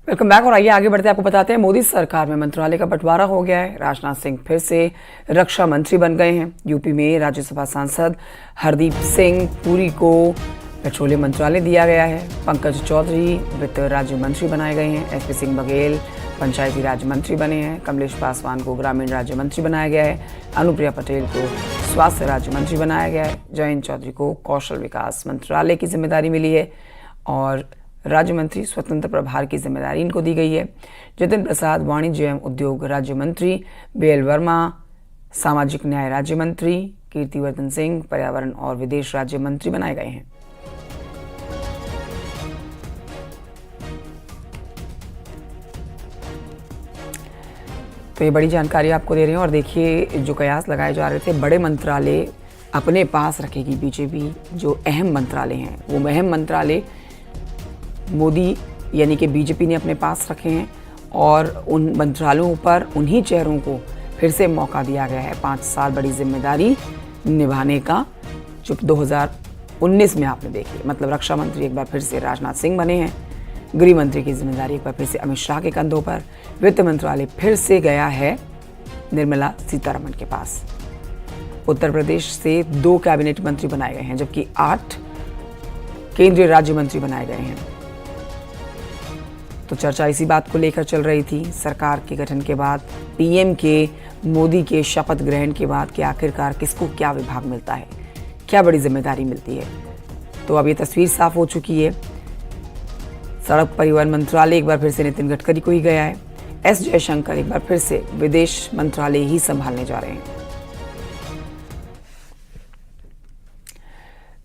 Welcome back. और आइए आगे बढ़ते हैं, आपको बताते हैं मोदी सरकार में मंत्रालय का बंटवारा हो गया है। राजनाथ सिंह फिर से रक्षा मंत्री बन गए हैं। यूपी में राज्यसभा सांसद हरदीप सिंह पुरी को पेट्रोलियम मंत्रालय दिया गया है। पंकज चौधरी वित्त राज्य मंत्री बनाए गए हैं। एसपी सिंह बघेल पंचायती राज मंत्री बने हैं। कमलेश पासवान को ग्रामीण राज्य मंत्री बनाया गया है। अनुप्रिया पटेल को स्वास्थ्य राज्य मंत्री बनाया गया है। जयंत चौधरी को कौशल विकास मंत्रालय की जिम्मेदारी मिली है और राज्य मंत्री स्वतंत्र प्रभार की जिम्मेदारी इनको दी गई है। जितिन प्रसाद वाणिज्य एवं उद्योग राज्य मंत्री, बीएल वर्मा सामाजिक न्याय राज्य मंत्री, कीर्तिवर्धन सिंह पर्यावरण और विदेश राज्य मंत्री बनाए गए हैं। तो ये बड़ी जानकारी आपको दे रहे हैं। और देखिए, जो कयास लगाए जा रहे थे बड़े मंत्रालय अपने पास रखेगी बीजेपी, जो अहम मंत्रालय हैं वो अहम मंत्रालय मोदी यानी कि बीजेपी ने अपने पास रखे हैं और उन मंत्रालयों पर उन्हीं चेहरों को फिर से मौका दिया गया है 5 साल बड़ी जिम्मेदारी निभाने का, जो 2019 में आपने देखी। मतलब रक्षा मंत्री एक बार फिर से राजनाथ सिंह बने हैं, गृह मंत्री की जिम्मेदारी एक बार फिर से अमित शाह के कंधों पर, वित्त मंत्रालय फिर से गया है निर्मला सीतारमण के पास। उत्तर प्रदेश से 2 कैबिनेट मंत्री बनाए गए हैं, जबकि 8 केंद्रीय राज्य मंत्री बनाए गए हैं। तो चर्चा इसी बात को लेकर चल रही थी सरकार के गठन के बाद, पीएम के मोदी के शपथ ग्रहण के बाद कि आखिरकार किसको क्या विभाग मिलता है, क्या बड़ी जिम्मेदारी मिलती है। तो अब ये तस्वीर साफ हो चुकी है। सड़क परिवहन मंत्रालय एक बार फिर से नितिन गडकरी को ही गया है। एस जयशंकर एक बार फिर से विदेश मंत्रालय ही संभालने जा रहे हैं।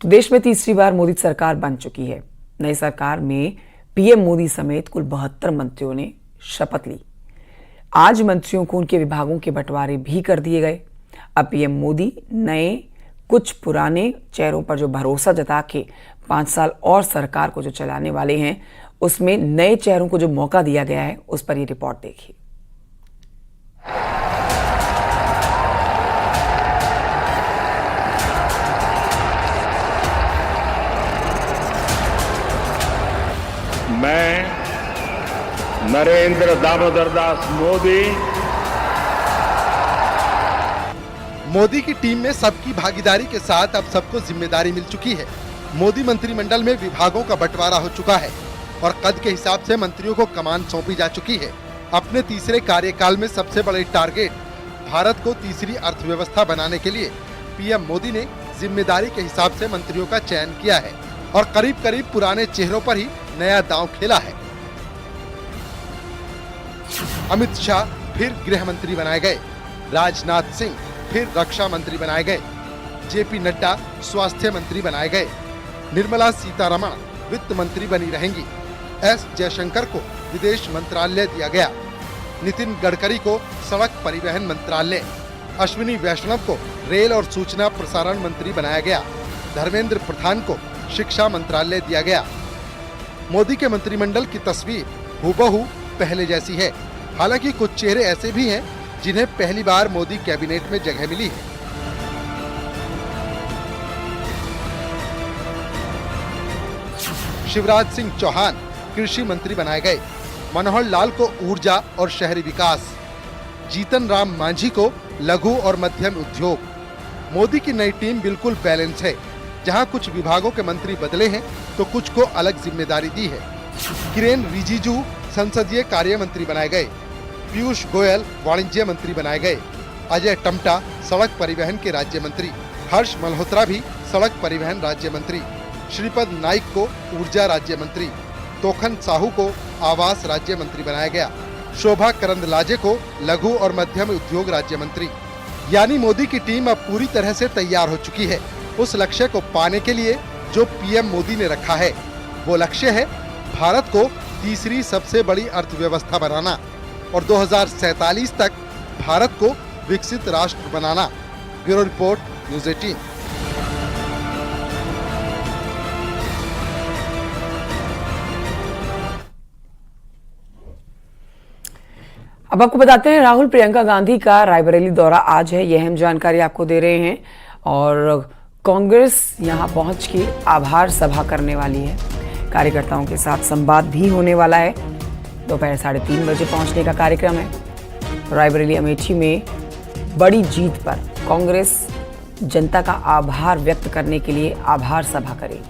तो देश में तीसरी बार मोदी सरकार बन चुकी है। नई सरकार में पीएम मोदी समेत कुल 72 मंत्रियों ने शपथ ली। आज मंत्रियों को उनके विभागों के बंटवारे भी कर दिए गए। अब पीएम मोदी नए कुछ पुराने चेहरों पर जो भरोसा जता के 5 साल और सरकार को जो चलाने वाले हैं, उसमें नए चेहरों को जो मौका दिया गया है, उस पर ये रिपोर्ट देखिए। मैं नरेंद्र दामोदर दास मोदी की टीम में सबकी भागीदारी के साथ अब सबको जिम्मेदारी मिल चुकी है। मोदी मंत्रिमंडल में विभागों का बंटवारा हो चुका है और कद के हिसाब से मंत्रियों को कमान सौंपी जा चुकी है। अपने तीसरे कार्यकाल में सबसे बड़े टारगेट भारत को तीसरी अर्थव्यवस्था बनाने के लिए पीएम मोदी ने जिम्मेदारी के हिसाब से मंत्रियों का चयन किया है और करीब करीब पुराने चेहरों पर ही नया दांव खेला है। अमित शाह फिर गृह मंत्री बनाए गए, राजनाथ सिंह फिर रक्षा मंत्री बनाए गए, जेपी नड्डा स्वास्थ्य मंत्री बनाए गए, निर्मला सीतारमण वित्त मंत्री बनी रहेंगी, एस जयशंकर को विदेश मंत्रालय दिया गया, नितिन गडकरी को सड़क परिवहन मंत्रालय, अश्विनी वैष्णव को रेल और सूचना प्रसारण मंत्री बनाया गया, धर्मेंद्र प्रधान को शिक्षा मंत्रालय दिया गया। मोदी के मंत्रिमंडल की तस्वीर हूबहू पहले जैसी है। हालांकि कुछ चेहरे ऐसे भी हैं जिन्हें पहली बार मोदी कैबिनेट में जगह मिली है। शिवराज सिंह चौहान कृषि मंत्री बनाए गए, मनोहर लाल को ऊर्जा और शहरी विकास, जीतन राम मांझी को लघु और मध्यम उद्योग। मोदी की नई टीम बिल्कुल बैलेंस है। जहां कुछ विभागों के मंत्री बदले हैं तो कुछ को अलग जिम्मेदारी दी है। किरेन रिजिजू संसदीय कार्य मंत्री बनाए गए, पीयूष गोयल वाणिज्य मंत्री बनाए गए, अजय टम्टा सड़क परिवहन के राज्य मंत्री, हर्ष मल्होत्रा भी सड़क परिवहन राज्य मंत्री, श्रीपद नाइक को ऊर्जा राज्य मंत्री, तोखन साहू को आवास राज्य मंत्री बनाया गया, शोभा करंदलाजे को लघु और मध्यम उद्योग राज्य मंत्री। यानी मोदी की टीम अब पूरी तरह से तैयार हो चुकी है उस लक्ष्य को पाने के लिए जो पीएम मोदी ने रखा है। वो लक्ष्य है भारत को तीसरी सबसे बड़ी अर्थव्यवस्था बनाना और 2047 तक भारत को विकसित राष्ट्र बनाना। Bureau report, news 18। अब आपको बताते हैं, राहुल प्रियंका गांधी का रायबरेली दौरा आज है। यह अहम जानकारी आपको दे रहे हैं। और कांग्रेस यहां पहुंच के आभार सभा करने वाली है। कार्यकर्ताओं के साथ संवाद भी होने वाला है। दोपहर 3:30 बजे पहुंचने का कार्यक्रम है। रायबरेली अमेठी में बड़ी जीत पर कांग्रेस जनता का आभार व्यक्त करने के लिए आभार सभा करेगी।